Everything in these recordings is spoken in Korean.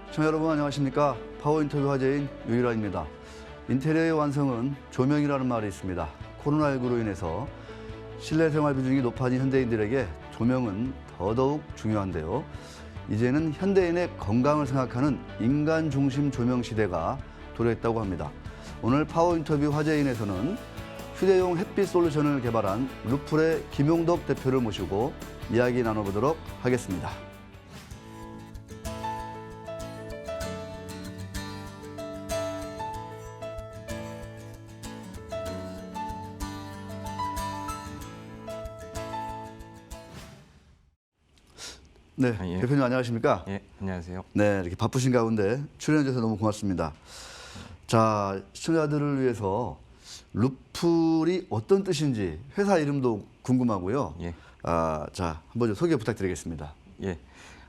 시청자 여러분 안녕하십니까? 파워 인터뷰 화제인 유일환입니다. 인테리어의 완성은 조명이라는 말이 있습니다. 코로나19로 인해서 실내 생활 비중이 높아진 현대인들에게 조명은 더더욱 중요한데요. 이제는 현대인의 건강을 생각하는 인간 중심 조명 시대가 도래했다고 합니다. 오늘 파워 인터뷰 화제인에서는 휴대용 햇빛 솔루션을 개발한 루풀의 김용덕 대표를 모시고 이야기 나눠보도록 하겠습니다. 네, 예. 대표님 안녕하십니까? 예, 안녕하세요. 네, 이렇게 바쁘신 가운데 출연해 주셔서 너무 고맙습니다. 자, 시청자들을 위해서 루풀이 어떤 뜻인지 회사 이름도 궁금하고요. 예. 자, 한번 좀 소개 부탁드리겠습니다. 예.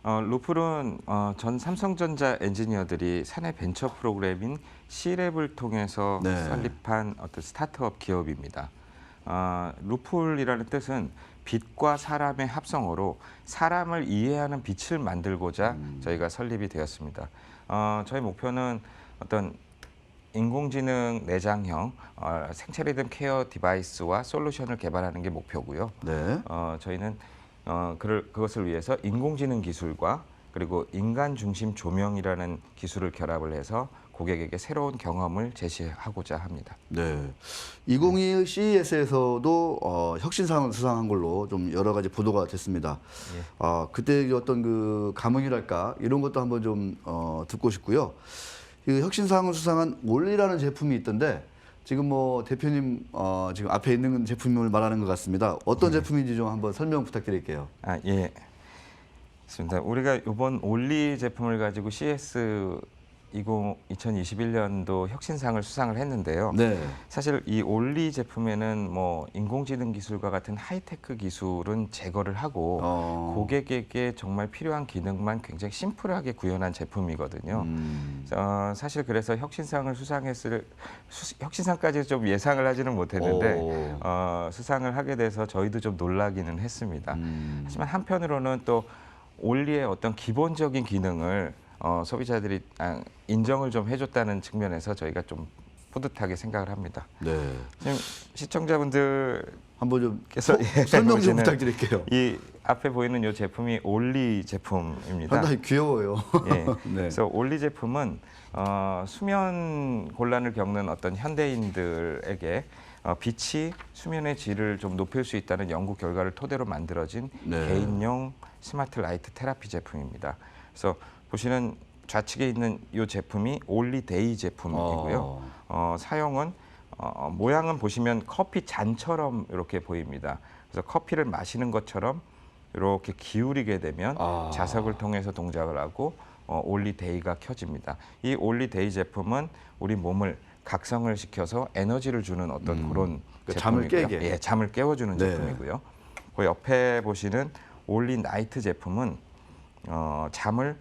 루풀은 전 삼성전자 엔지니어들이 사내 벤처 프로그램인 C랩을 통해서 네. 설립한 어떤 스타트업 기업입니다. 루풀이라는 뜻은 빛과 사람의 합성어로 사람을 이해하는 빛을 만들고자 저희가 설립이 되었습니다. 저희 목표는 어떤 인공지능 내장형 생체 리듬 케어 디바이스와 솔루션을 개발하는 게 목표고요. 네. 저희는 그것을 위해서 인공지능 기술과 그리고 인간 중심 조명이라는 기술을 결합을 해서 고객에게 새로운 경험을 제시하고자 합니다. 네. 2021 CES에서도 혁신상을 수상한 걸로 좀 여러 가지 보도가 됐습니다. 예. 그때 어떤 그 감흥이랄까 이런 것도 한번 좀 듣고 싶고요. 그 혁신상을 수상한 올리라는 제품이 있던데 지금 뭐 대표님 지금 앞에 있는 제품을 말하는 것 같습니다. 어떤 제품인지 좀 한번 설명 부탁드릴게요. 예. 맞습니다. 우리가 이번 올리 제품을 가지고 CS 2021년도 혁신상을 수상을 했는데요. 네. 사실 이 올리 제품에는 뭐 인공지능 기술과 같은 하이테크 기술은 제거를 하고 고객에게 정말 필요한 기능만 굉장히 심플하게 구현한 제품이거든요. 사실 그래서 혁신상까지 좀 예상을 하지는 못했는데 수상을 하게 돼서 저희도 좀 놀라기는 했습니다. 하지만 한편으로는 또 올리의 어떤 기본적인 기능을 소비자들이 인정을 좀 해줬다는 측면에서 저희가 좀 뿌듯하게 생각을 합니다. 네. 지금 시청자분들 한번 좀 께서 설명 좀 부탁드릴게요. 이 앞에 보이는 이 제품이 올리 제품입니다. 상당히 귀여워요. 예. 네. 그래서 올리 제품은 수면 곤란을 겪는 어떤 현대인들에게 빛이 수면의 질을 좀 높일 수 있다는 연구 결과를 토대로 만들어진 네. 개인용 스마트 라이트 테라피 제품입니다. 그래서 보시는 좌측에 있는 이 제품이 올리 데이 제품이고요. 사용은 모양은 보시면 커피 잔처럼 이렇게 보입니다. 그래서 커피를 마시는 것처럼 이렇게 기울이게 되면 자석을 통해서 동작을 하고 올리 데이가 켜집니다. 이 올리 데이 제품은 우리 몸을 각성을 시켜서 에너지를 주는 어떤 그런 그러니까 제품이고요. 잠을 깨게. 예, 잠을 깨워주는 네. 제품이고요. 그 옆에 보시는 올리 나이트 제품은 잠을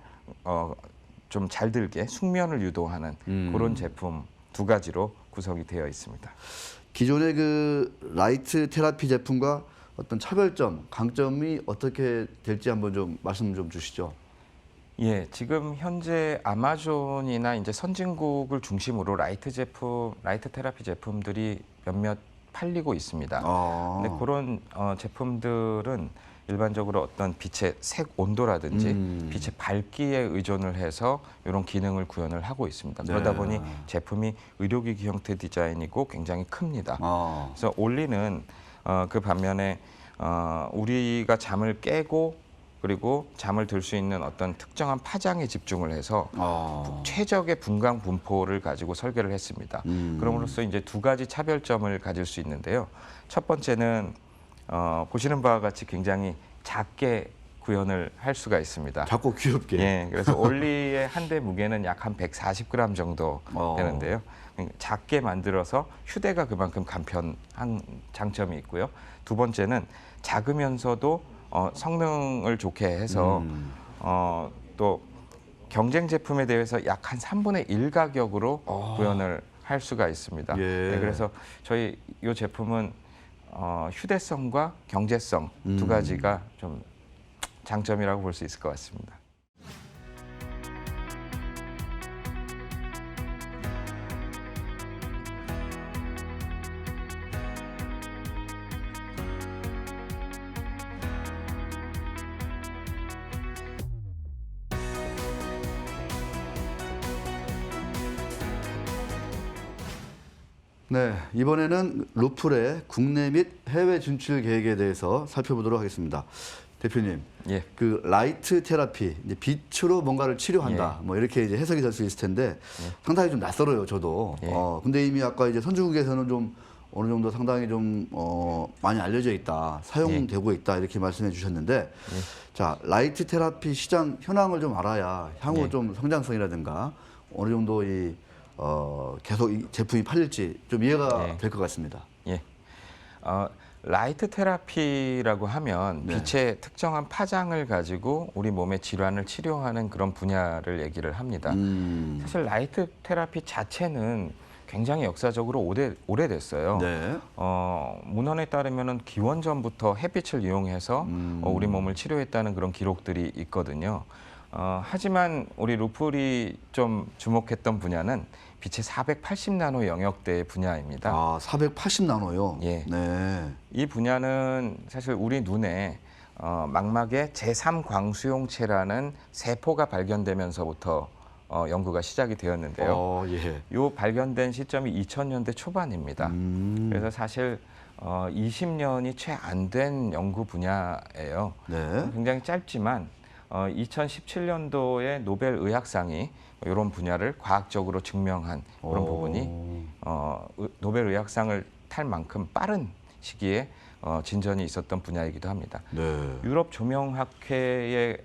좀 잘 들게 숙면을 유도하는 그런 제품 두 가지로 구성이 되어 있습니다. 기존의 그 라이트 테라피 제품과 어떤 차별점, 강점이 어떻게 될지 한번 좀 말씀 좀 주시죠. 예, 지금 현재 아마존이나 이제 선진국을 중심으로 라이트 테라피 제품들이 몇몇 팔리고 있습니다. 근데 그런 제품들은 일반적으로 어떤 빛의 색 온도라든지 빛의 밝기에 의존을 해서 이런 기능을 구현을 하고 있습니다. 그러다 보니 제품이 의료기기 형태 디자인이고 굉장히 큽니다. 그래서 올리는 그 반면에 우리가 잠을 깨고 그리고 잠을 들 수 있는 어떤 특정한 파장에 집중을 해서 최적의 분광 분포를 가지고 설계를 했습니다. 그럼으로써 이제 두 가지 차별점을 가질 수 있는데요. 첫 번째는 보시는 바와 같이 굉장히 작게 구현을 할 수가 있습니다. 작고 귀엽게. 예, 그래서 올리의 한 대 무게는 약 한 140g 정도 되는데요. 작게 만들어서 휴대가 그만큼 간편한 장점이 있고요. 두 번째는 작으면서도 성능을 좋게 해서 또 경쟁 제품에 대해서 약 한 3분의 1 가격으로 구현을 할 수가 있습니다. 예. 네, 그래서 저희 이 제품은 휴대성과 경제성 두 가지가 좀 장점이라고 볼 수 있을 것 같습니다. 네, 이번에는 루플의 국내 및 해외 진출 계획에 대해서 살펴보도록 하겠습니다. 대표님, 예. 그 라이트 테라피, 이제 빛으로 뭔가를 치료한다, 뭐 이렇게 이제 해석이 될 수 있을 텐데 상당히 좀 낯설어요, 저도. 예. 근데 이미 아까 이제 선진국에서는 좀 어느 정도 상당히 좀 많이 알려져 있다, 사용되고 있다 이렇게 말씀해 주셨는데, 자 라이트 테라피 시장 현황을 좀 알아야 향후 좀 성장성이라든가 어느 정도 이 계속 이 제품이 팔릴지 좀 이해가 될 것 같습니다. 예. 라이트 테라피라고 하면 빛의 특정한 파장을 가지고 우리 몸의 질환을 치료하는 그런 분야를 얘기를 합니다. 사실 라이트 테라피 자체는 굉장히 역사적으로 오래됐어요. 네. 문헌에 따르면은 기원전부터 햇빛을 이용해서 우리 몸을 치료했다는 그런 기록들이 있거든요. 하지만 우리 루플이 좀 주목했던 분야는 빛의 480나노 영역대의 분야입니다. 아, 480나노요? 예. 네. 이 분야는 사실 우리 눈에 망막에 제3광수용체라는 세포가 발견되면서부터 연구가 시작이 되었는데요. 예. 이 발견된 시점이 2000년대 초반입니다. 그래서 사실 20년이 채 안 된 연구 분야예요. 네. 굉장히 짧지만 2017년도에 노벨 의학상이 이런 분야를 과학적으로 증명한 그런 부분이 노벨 의학상을 탈 만큼 빠른 시기에 진전이 있었던 분야이기도 합니다. 네. 유럽 조명학회의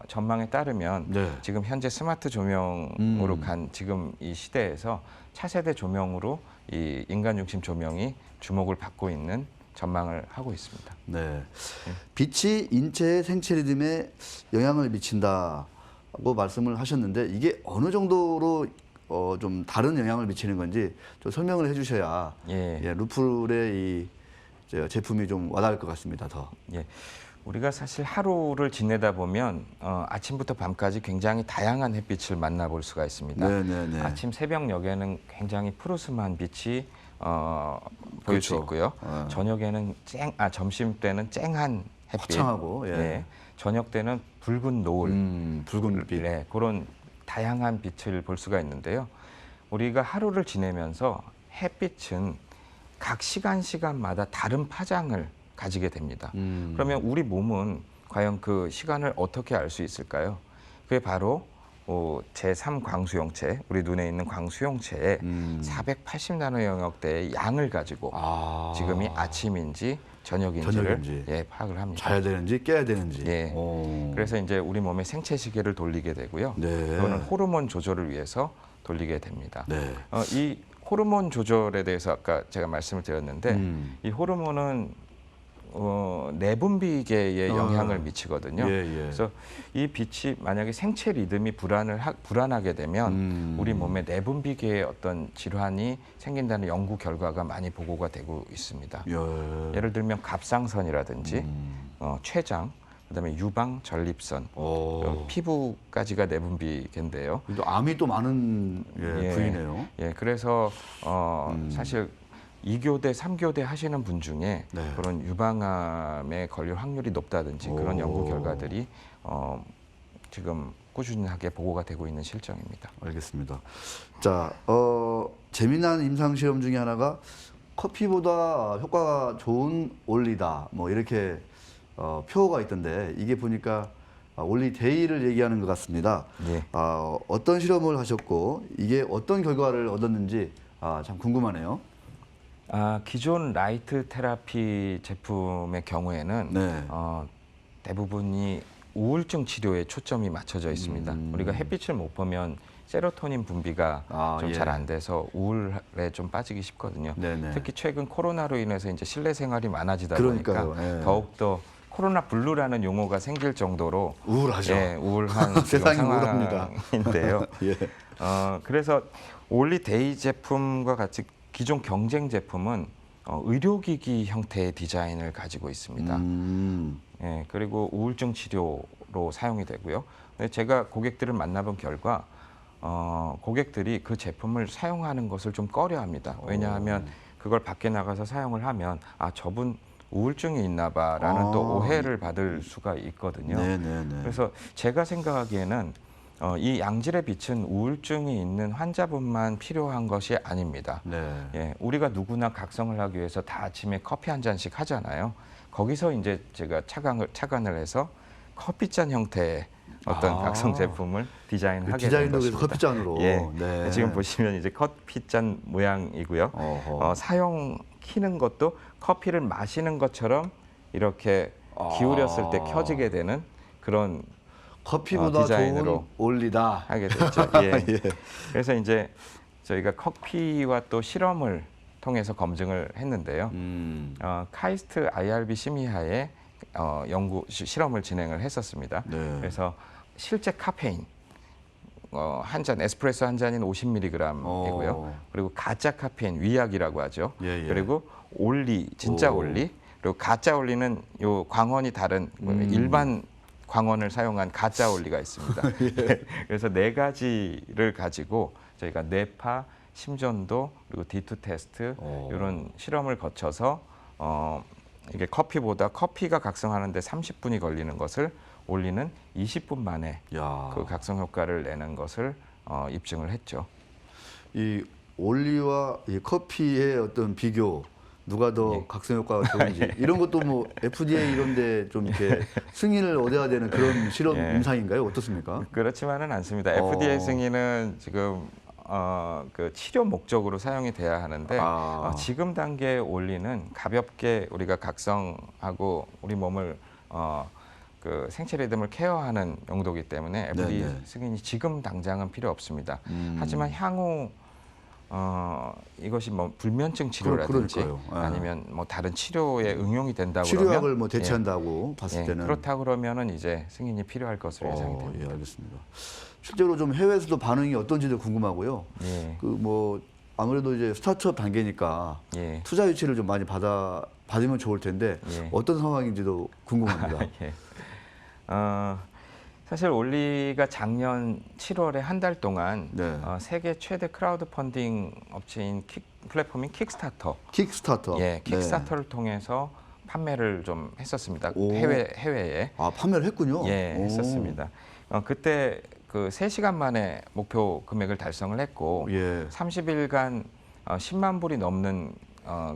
전망에 따르면 네. 지금 현재 스마트 조명으로 간 지금 이 시대에서 차세대 조명으로 이 인간 중심 조명이 주목을 받고 있는 전망을 하고 있습니다. 네. 빛이 인체의 생체 리듬에 영향을 미친다고 말씀을 하셨는데 이게 어느 정도로 좀 다른 영향을 미치는 건지 좀 설명을 해주셔야 루플의 이 제품이 좀 와닿을 것 같습니다. 더. 예. 우리가 사실 하루를 지내다 보면 아침부터 밤까지 굉장히 다양한 햇빛을 만나볼 수가 있습니다. 네네네. 아침 새벽녘에는 굉장히 푸르스름한 빛이 보일 수 있고요. 저녁에는 점심 때는 쨍한 햇빛, 화창하고 저녁 때는 붉은 노을, 붉은 빛, 그런 다양한 빛을 볼 수가 있는데요. 우리가 하루를 지내면서 햇빛은 각 시간마다 다른 파장을 가지게 됩니다. 그러면 우리 몸은 과연 그 시간을 어떻게 알 수 있을까요? 그게 바로 제3광수용체, 우리 눈에 있는 광수용체의 480나노 영역대의 양을 가지고 지금이 아침인지 저녁인지를 파악을 합니다. 자야 되는지 깨야 되는지. 그래서 이제 우리 몸의 생체 시계를 돌리게 되고요. 이거는 호르몬 조절을 위해서 돌리게 됩니다. 이 호르몬 조절에 대해서 아까 제가 말씀을 드렸는데 이 호르몬은 내분비계에 영향을 미치거든요. 그래서 이 빛이 만약에 생체 리듬이 불안하게 되면 우리 몸의 내분비계에 어떤 질환이 생긴다는 연구 결과가 많이 보고가 되고 있습니다. 예를 들면 갑상선이라든지 췌장, 그다음에 유방, 전립선, 피부까지가 내분비계인데요. 또 암이 또 많은 부위네요. 그래서 사실 2교대, 3교대 하시는 분 중에 그런 유방암에 걸릴 확률이 높다든지 그런 연구 결과들이 지금 꾸준하게 보고가 되고 있는 실정입니다. 알겠습니다. 자, 재미난 임상 실험 중에 하나가 커피보다 효과가 좋은 올리다, 뭐 이렇게 표어가 있던데 이게 보니까 올리데이를 얘기하는 것 같습니다. 어떤 실험을 하셨고 이게 어떤 결과를 얻었는지 참 궁금하네요. 기존 라이트 테라피 제품의 경우에는 대부분이 우울증 치료에 초점이 맞춰져 있습니다. 우리가 햇빛을 못 보면 세로토닌 분비가 좀 잘 안 돼서 우울에 좀 빠지기 쉽거든요. 특히 최근 코로나로 인해서 이제 실내 생활이 많아지다 보니까 더욱더 코로나 블루라는 용어가 생길 정도로 우울하죠. 우울한 세상이 우울합니다. 상황인데요. 그래서 올리데이 제품과 같이 기존 경쟁 제품은 의료기기 형태의 디자인을 가지고 있습니다. 음. 예, 그리고 우울증 치료로 사용이 되고요. 근데 제가 고객들을 만나본 결과 고객들이 그 제품을 사용하는 것을 좀 꺼려합니다. 왜냐하면 그걸 밖에 나가서 사용을 하면 아 저분 우울증이 있나 봐라는 또 오해를 받을 수가 있거든요. 네네네. 그래서 제가 생각하기에는 이 양질의 빛은 우울증이 있는 환자분만 필요한 것이 아닙니다. 네. 예, 우리가 누구나 각성을 하기 위해서 다 아침에 커피 한 잔씩 하잖아요. 거기서 이제 제가 착안을 해서 커피잔 형태의 어떤 각성 제품을 디자인하게 된 디자인도 그래서 것입니다. 커피잔으로. 예, 네. 지금 보시면 이제 커피잔 모양이고요. 사용 키는 것도 커피를 마시는 것처럼 이렇게 기울였을 때 켜지게 되는 그런 커피보다 디자인으로 좋은 올리다. 하게 됐죠. 예. 예. 그래서 이제 저희가 커피와 또 실험을 통해서 검증을 했는데요. 카이스트 IRB 심의하에 연구 실험을 진행을 했었습니다. 네. 그래서 실제 카페인 한 잔 에스프레소 한 잔인 50mg이고요. 그리고 가짜 카페인 위약이라고 하죠. 예, 예. 그리고 올리 진짜 올리 그리고 가짜 올리는 요 광원이 다른 일반 광원을 사용한 가짜 올리가 있습니다. 예. 그래서 네 가지를 가지고 저희가 뇌파, 심전도 그리고 D2 테스트 이런 실험을 거쳐서 이게 커피가 각성하는데 30분이 걸리는 것을 올리는 20분 만에 야. 그 각성 효과를 내는 것을 입증을 했죠. 이 올리와 이 커피의 어떤 비교, 누가 더 예. 각성 효과가 좋은지 이런 것도 뭐 FDA 이런데 좀 이렇게 승인을 얻어야 되는 그런 실험 예. 임상인가요? 어떻습니까? 그렇지만은 않습니다. FDA 승인은 지금 그 치료 목적으로 사용이 돼야 하는데 지금 단계의 올리는 가볍게 우리가 각성하고 우리 몸을 그 생체 리듬을 케어하는 용도이기 때문에 FDA 네네. 승인이 지금 당장은 필요 없습니다. 하지만 향후 이것이 뭐 불면증 치료라든지 그러니까요. 예. 아니면 뭐 다른 치료에 응용이 된다고 치료약을 그러면 뭐 대체한다고 봤을 예, 때는 그렇다 그러면은 이제 승인이 필요할 것으로 예상이 됩니다. 예, 알겠습니다. 실제로 좀 해외에서도 반응이 어떤지도 궁금하고요. 예. 그 뭐 아무래도 이제 스타트업 단계니까 예. 투자 유치를 좀 많이 받으면 좋을 텐데 예. 어떤 상황인지도 궁금합니다. 예. 사실 올리가 작년 7월에 한 달 동안 네. 세계 최대 크라우드 펀딩 업체인 플랫폼인 킥스타터, 킥스타터. 예, 킥스타터를 통해서 판매를 좀 했었습니다. 오. 해외에 판매를 했군요. 예, 오. 했었습니다. 그때 그 3시간 만에 목표 금액을 달성을 했고 예. 30일간 10만 불이 넘는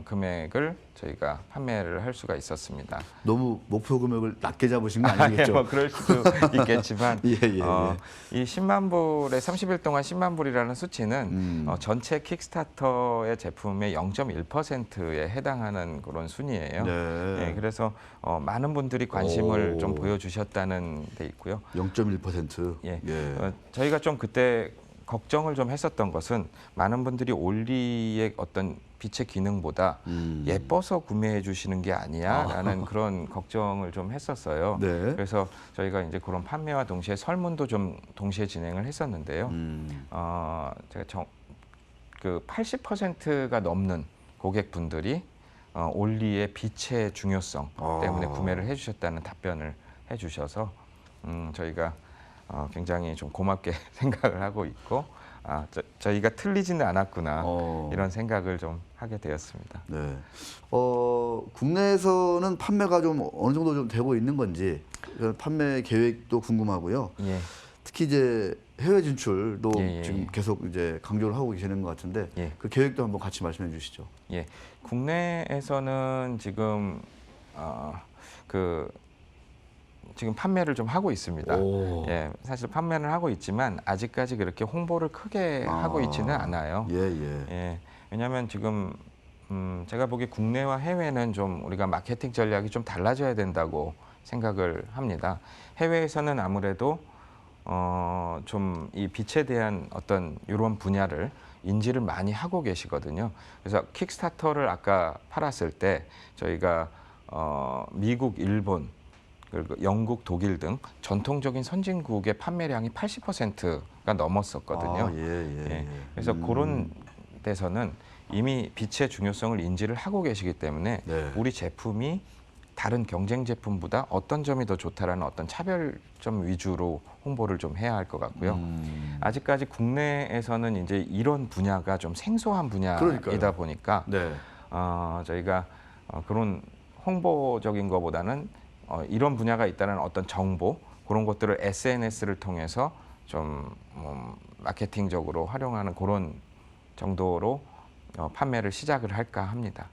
금액을 저희가 판매를 할 수가 있었습니다. 너무 목표 금액을 낮게 잡으신 거 아니겠죠? 뭐 그럴 수도 있겠지만 예. 이 10만 불에 30일 동안 10만 불이라는 수치는 전체 킥스타터의 제품의 0.1%에 해당하는 그런 순이에요. 네. 예, 그래서 많은 분들이 관심을 좀 보여주셨다는 데 있고요. 0.1%. 예, 예. 저희가 좀 그때 걱정을 좀 했었던 것은 많은 분들이 올리의 어떤 빛의 기능보다 예뻐서 구매해 주시는 게 아니야라는 그런 걱정을 좀 했었어요. 네. 그래서 저희가 이제 그런 판매와 동시에 설문도 좀 동시에 진행을 했었는데요. 제가 그 80%가 넘는 고객분들이 올리의 빛의 중요성 때문에 구매를 해주셨다는 답변을 해주셔서 저희가 굉장히 좀 고맙게 생각을 하고 있고 저희가 틀리지는 않았구나 이런 생각을 좀 하게 되었습니다. 네. 국내에서는 판매가 좀 어느 정도 좀 되고 있는 건지 판매 계획도 궁금하고요. 예. 특히 이제 해외 진출도 예. 지금 계속 이제 강조를 하고 계시는 것 같은데 예. 그 계획도 한번 같이 말씀해 주시죠. 예, 국내에서는 지금 지금 판매를 좀 하고 있습니다. 예, 사실 판매를 하고 있지만 아직까지 그렇게 홍보를 크게 하고 있지는 않아요. 예, 왜냐하면 지금 제가 보기에 국내와 해외는 좀 우리가 마케팅 전략이 좀 달라져야 된다고 생각을 합니다. 해외에서는 아무래도 좀 이 빛에 대한 어떤 이런 분야를 인지를 많이 하고 계시거든요. 그래서 킥스타터를 아까 팔았을 때 저희가 미국, 일본, 그리고 영국, 독일 등 전통적인 선진국의 판매량이 80%가 넘었었거든요. 예. 그래서 그런 데서는 이미 빛의 중요성을 인지를 하고 계시기 때문에 네. 우리 제품이 다른 경쟁 제품보다 어떤 점이 더 좋다라는 어떤 차별점 위주로 홍보를 좀 해야 할 것 같고요. 아직까지 국내에서는 이제 이런 분야가 좀 생소한 분야이다 그러니까요. 보니까 네. 저희가 그런 홍보적인 것보다는 이런 분야가 있다는 어떤 정보 그런 것들을 SNS를 통해서 좀 마케팅적으로 활용하는 그런 정도로 판매를 시작을 할까 합니다.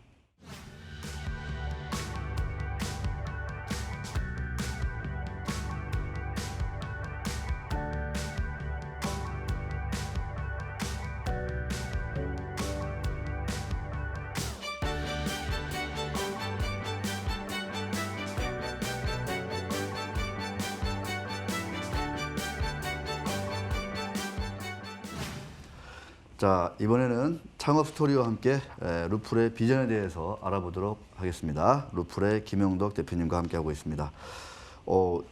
자, 이번에는 창업 스토리와 함께 루플의 비전에 대해서 알아보도록 하겠습니다. 루플의 김영덕 대표님과 함께 하고 있습니다.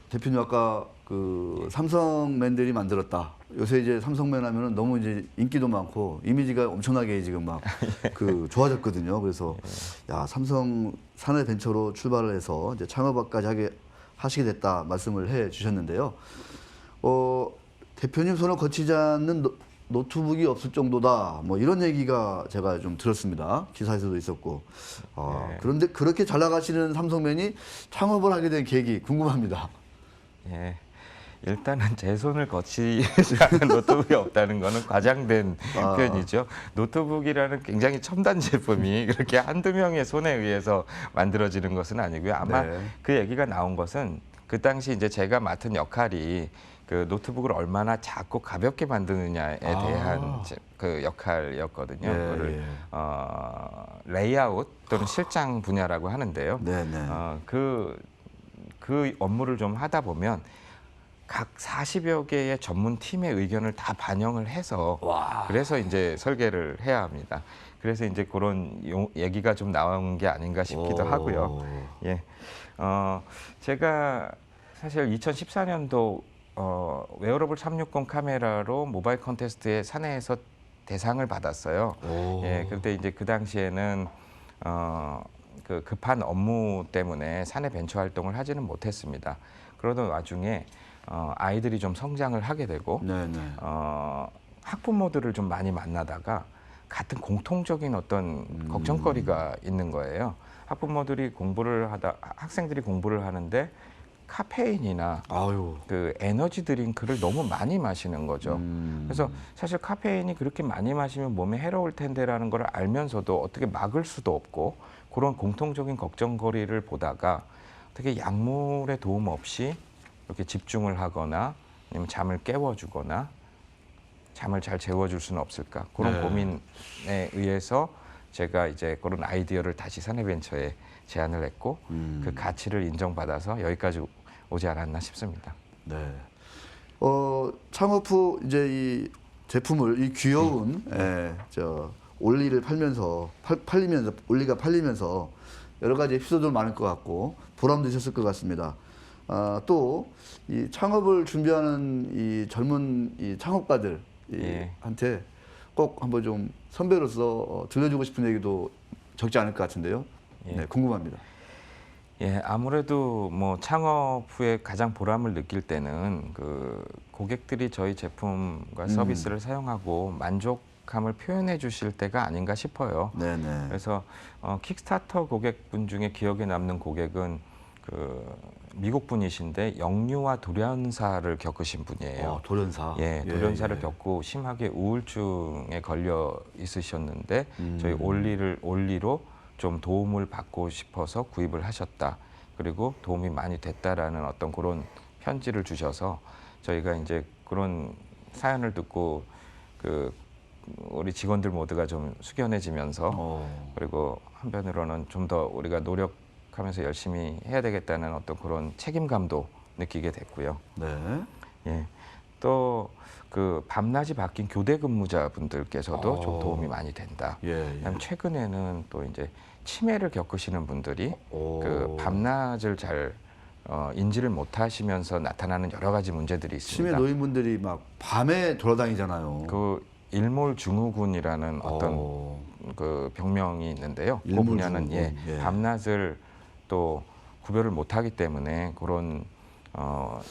대표님 아까 그 삼성맨들이 만들었다. 요새 이제 삼성맨 하면은 너무 이제 인기도 많고 이미지가 엄청나게 지금 막 그 좋아졌거든요. 그래서 야, 삼성 사내벤처로 출발을 해서 이제 창업까지 하시게 됐다 말씀을 해 주셨는데요. 대표님 손을 거치지 않는 노트북이 없을 정도다. 뭐 이런 얘기가 제가 좀 들었습니다. 기사에서도 있었고. 네. 그런데 그렇게 잘 나가시는 삼성맨이 창업을 하게 된 계기 궁금합니다. 예. 일단은 제 손을 거치지 않은 노트북이 없다는 거는 과장된 표현이죠. 노트북이라는 굉장히 첨단 제품이 그렇게 한두 명의 손에 의해서 만들어지는 것은 아니고요. 아마 네. 그 얘기가 나온 것은 그 당시 이제 제가 맡은 역할이 그 노트북을 얼마나 작고 가볍게 만드느냐에 대한 그 역할이었거든요. 네, 그거를 예. 레이아웃 또는 실장 분야라고 하는데요. 네네. 그 업무를 좀 하다 보면 각 40여 개의 전문 팀의 의견을 다 반영을 해서 그래서 이제 설계를 해야 합니다. 그래서 이제 그런 얘기가 좀 나온 게 아닌가 싶기도 하고요. 예. 제가 사실 2014년도 웨어러블 360 카메라로 모바일 컨테스트에 사내에서 대상을 받았어요. 예. 그런데 이제 그 당시에는 그 급한 업무 때문에 사내 벤처 활동을 하지는 못했습니다. 그러던 와중에 아이들이 좀 성장을 하게 되고 학부모들을 좀 많이 만나다가 같은 공통적인 어떤 걱정거리가 있는 거예요. 학생들이 공부를 하는데 카페인이나 그 에너지 드링크를 너무 많이 마시는 거죠. 그래서 사실 카페인이 그렇게 많이 마시면 몸에 해로울 텐데라는 걸 알면서도 어떻게 막을 수도 없고 그런 공통적인 걱정거리를 보다가 어떻게 약물의 도움 없이 이렇게 집중을 하거나 아니면 잠을 깨워주거나 잠을 잘 재워줄 수는 없을까 그런 고민에 의해서 제가 이제 그런 아이디어를 다시 사내벤처에 제안을 했고 그 가치를 인정받아서 여기까지 오지 않았나 싶습니다. 네. 창업 후 이제 이 제품을 이 귀여운 올리를 팔리면서 올리가 팔리면서 여러 가지 에피소드도 많을 것 같고 보람도 있었을 것 같습니다. 또 이 창업을 준비하는 이 젊은 이 창업가들 한테 꼭 한번 좀 선배로서 들려주고 싶은 얘기도 적지 않을 것 같은데요. 네, 궁금합니다. 예, 아무래도 뭐 창업 후에 가장 보람을 느낄 때는 그 고객들이 저희 제품과 서비스를 사용하고 만족감을 표현해 주실 때가 아닌가 싶어요. 네네. 그래서 킥스타터 고객분 중에 기억에 남는 고객은 그 미국 분이신데 역류와 돌연사를 겪으신 분이에요. 돌연사. 예, 돌연사를 겪고 심하게 우울증에 걸려 있으셨는데 저희 올리로 좀 도움을 받고 싶어서 구입을 하셨다. 그리고 도움이 많이 됐다라는 어떤 그런 편지를 주셔서 저희가 이제 그런 사연을 듣고 그 우리 직원들 모두가 좀 숙연해지면서 그리고 한편으로는 좀 더 우리가 노력하면서 열심히 해야 되겠다는 어떤 그런 책임감도 느끼게 됐고요. 네. 예. 또 그 밤낮이 바뀐 교대 근무자분들께서도 좀 도움이 많이 된다. 그다음에 최근에는 또 이제 치매를 겪으시는 분들이 그 밤낮을 잘 인지를 못하시면서 나타나는 여러 가지 문제들이 있습니다. 치매 노인분들이 막 밤에 돌아다니잖아요. 그 일몰 증후군이라는 어떤 그 병명이 있는데요. 그 분야는 밤낮을 또 구별을 못하기 때문에 그런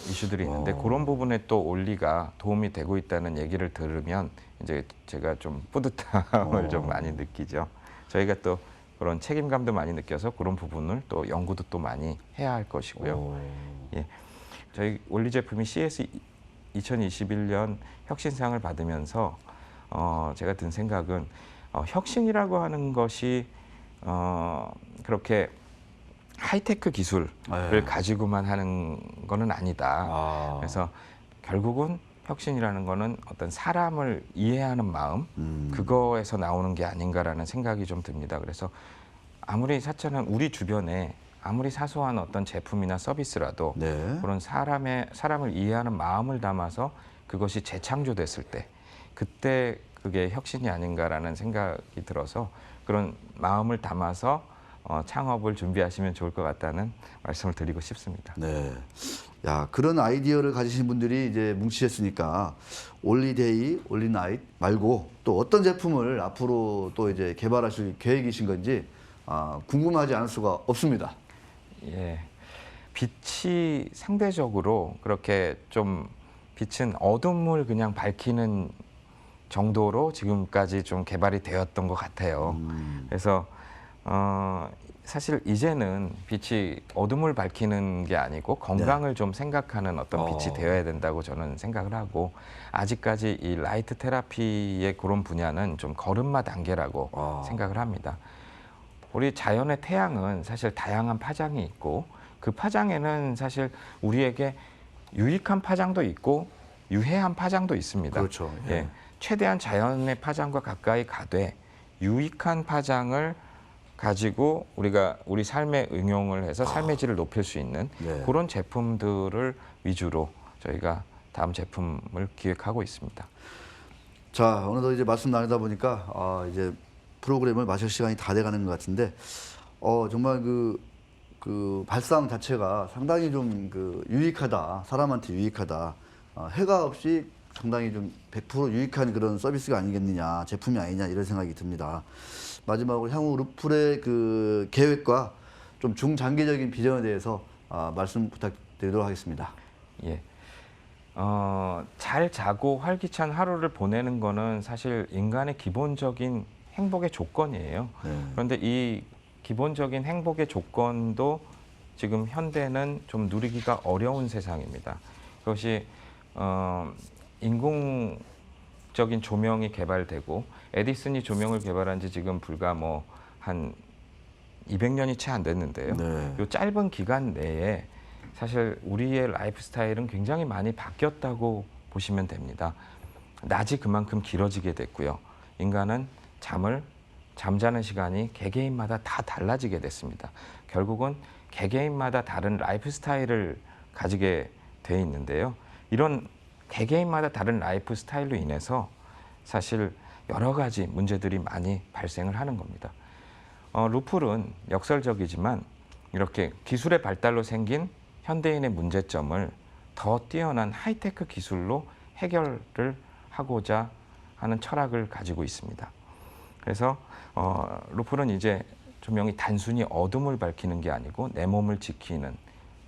이슈들이 있는데 그런 부분에 또 올리가 도움이 되고 있다는 얘기를 들으면 이제 제가 좀 뿌듯함을 좀 많이 느끼죠. 저희가 또 그런 책임감도 많이 느껴서 그런 부분을 또 연구도 또 많이 해야 할 것이고요. 예. 저희 원리 제품이 CS 2021년 혁신상을 받으면서 제가 든 생각은 혁신이라고 하는 것이 그렇게 하이테크 기술을 가지고만 하는 거는 아니다. 그래서 결국은 혁신이라는 거는 어떤 사람을 이해하는 마음, 그거에서 나오는 게 아닌가라는 생각이 좀 듭니다. 그래서 아무리 사차는 우리 주변에 아무리 사소한 어떤 제품이나 서비스라도 그런 사람을 이해하는 마음을 담아서 그것이 재창조됐을 때 그때 그게 혁신이 아닌가라는 생각이 들어서 그런 마음을 담아서 창업을 준비하시면 좋을 것 같다는 말씀을 드리고 싶습니다. 네. 야, 그런 아이디어를 가지신 분들이 이제 뭉치셨으니까 올리데이, 올리나잇 말고 또 어떤 제품을 앞으로 또 이제 개발하실 계획이신 건지 궁금하지 않을 수가 없습니다. 예. 빛이 상대적으로 그렇게 좀 빛은 어둠을 그냥 밝히는 정도로 지금까지 좀 개발이 되었던 것 같아요. 그래서 사실 이제는 빛이 어둠을 밝히는 게 아니고 건강을 좀 생각하는 어떤 빛이 되어야 된다고 저는 생각을 하고 아직까지 이 라이트 테라피의 그런 분야는 좀 걸음마 단계라고 생각을 합니다. 우리 자연의 태양은 사실 다양한 파장이 있고 그 파장에는 사실 우리에게 유익한 파장도 있고 유해한 파장도 있습니다. 그렇죠. 예. 최대한 자연의 파장과 가까이 가되 유익한 파장을 가지고 우리가 우리 삶에 응용을 해서 삶의 질을 높일 수 있는 그런 제품들을 위주로 저희가 다음 제품을 기획하고 있습니다. 자, 어느덧 이제 말씀 나누다 보니까 이제 프로그램을 마칠 시간이 다 돼가는 것 같은데 정말 그 발상 자체가 상당히 좀 유익하다, 사람한테 유익하다, 해가 없이 상당히 좀 100% 유익한 그런 서비스가 아니겠느냐, 제품이 아니냐 이런 생각이 듭니다. 마지막으로 향후 루플의 그 계획과 좀 중장기적인 비전에 대해서 말씀 부탁드리도록 하겠습니다. 예. 잘 자고 활기찬 하루를 보내는 거는 사실 인간의 기본적인 행복의 조건이에요. 그런데 이 기본적인 행복의 조건도 지금 현대는 좀 누리기가 어려운 세상입니다. 그것이 인공적인 조명이 개발되고 에디슨이 조명을 개발한 지 지금 불과 뭐 한 200년이 채 안 됐는데요. 이 짧은 기간 내에 사실 우리의 라이프 스타일은 굉장히 많이 바뀌었다고 보시면 됩니다. 낮이 그만큼 길어지게 됐고요. 인간은 잠자는 시간이 개개인마다 다 달라지게 됐습니다. 결국은 개개인마다 다른 라이프 스타일을 가지게 돼 있는데요. 이런 개개인마다 다른 라이프 스타일로 인해서 사실 여러 가지 문제들이 많이 발생을 하는 겁니다. 루플은 역설적이지만 이렇게 기술의 발달로 생긴 현대인의 문제점을 더 뛰어난 하이테크 기술로 해결을 하고자 하는 철학을 가지고 있습니다. 그래서 루플은 이제 조명이 단순히 어둠을 밝히는 게 아니고 내 몸을 지키는,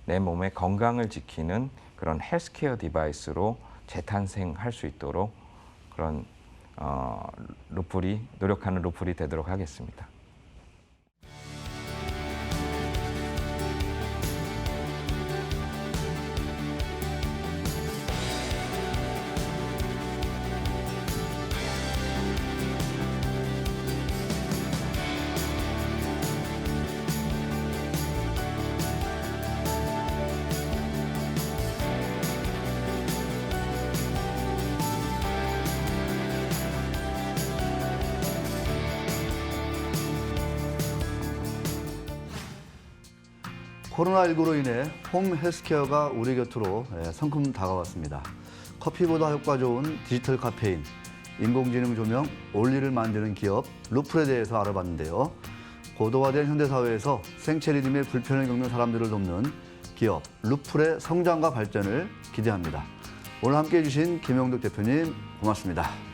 내 몸의 건강을 지키는 그런 헬스케어 디바이스로 재탄생할 수 있도록 그런 노력하는 루플이 되도록 하겠습니다. 코로나19로 인해 홈 헬스케어가 우리 곁으로 성큼 다가왔습니다. 커피보다 효과 좋은 디지털 카페인, 인공지능 조명, 올리를 만드는 기업 루플에 대해서 알아봤는데요. 고도화된 현대사회에서 생체 리듬의 불편을 겪는 사람들을 돕는 기업 루플의 성장과 발전을 기대합니다. 오늘 함께해 주신 김영득 대표님 고맙습니다.